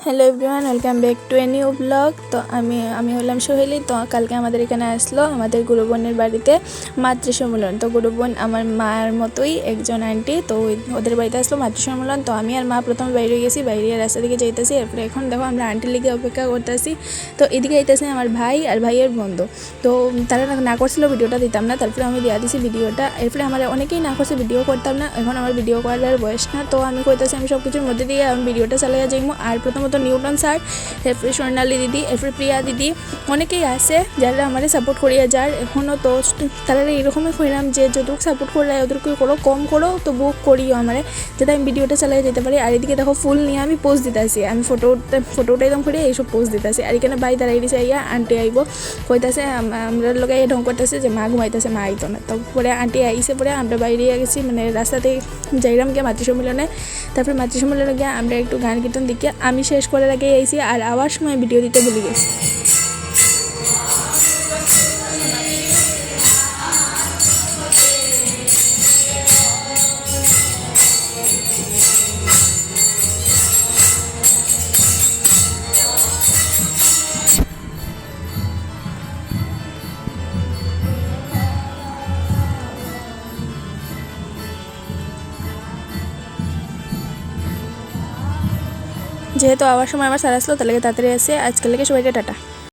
Hello everyone, welcome back to a new blog. তো আমি হলাম সোহেলি। তো কালকে আমাদের এখানে আসলো আমাদের গুরু বোনের বাড়িতে মাতৃসম্মেলন। তো গুরু বোন আমার মার মতোই একজন আন্টি। তো ওদের বাড়িতে আসলো মাতৃসম্মেলন। তো আমি আর মা প্রথমে বাইরে গেছি, বাইরে রাস্তা দিকে যাইতেছি। এরপরে এখন দেখো আমরা আন্টির লিগে অপেক্ষা করতেছি। তো এদিকে যাইতেছে আমার ভাই আর ভাইয়ের বন্ধু। তো তারা না করছিল ভিডিওটা দিতাম না, তারপরে আমি দেওয়া দিছি ভিডিওটা। এরপরে আমার অনেকেই না করছে ভিডিও করতাম না, এখন আমার ভিডিও করার বয়স না। তো আমি কইতেছি আমি সব কিছুর মধ্যে দিয়ে আমি ভিডিওটা চালাইয়া যাইমু। আর প্রথমত নিউটন স্যার, এরপরে স্বর্ণালী দিদি, এরপরে প্রিয়া দিদি, অনেকেই আছে যারা আমার সাপোর্ট করিয়া যার এখনও। তো তারা এরকমই কইলাম যে যতটুকু সাপোর্ট করলে ওদেরকে করো, কম করো তো বুক করিও আমারে, যাতে আমি ভিডিওটা চালিয়ে যেতে পারি। আর এদিকে দেখো ফুল নিয়ে আমি পোজ দিতেছি, আমি ফটোটা একদম করে এইসব পোজ দিতেছি। আর এখানে বাই দাঁড়াই দিছে, ইয়া আন্টি আইব কইতাছে, আমরা লোক ঢং করতেছে যে মা ঘুমাইতেছে, মা আইতো না। তো পরে আন্টি আইসে, পরে আমরা বাইরে গেছি, মানে রাস্তাতে যাইলাম গিয়ে মাতৃসম্মেলনে। তারপরে মাতৃসম্মেলনে গিয়ে আমরা একটু গান কীর্তন দিকে আমি শেষ করার আগে আইসি, আর আবার সময় ভিডিও দিতে ভুলে গেছি। যেহেতু আবার সময় আমার স্যার আসলো, তাহলে তাড়াতাড়ি আসে। আজকাল থেকে সবাইকে টাটা।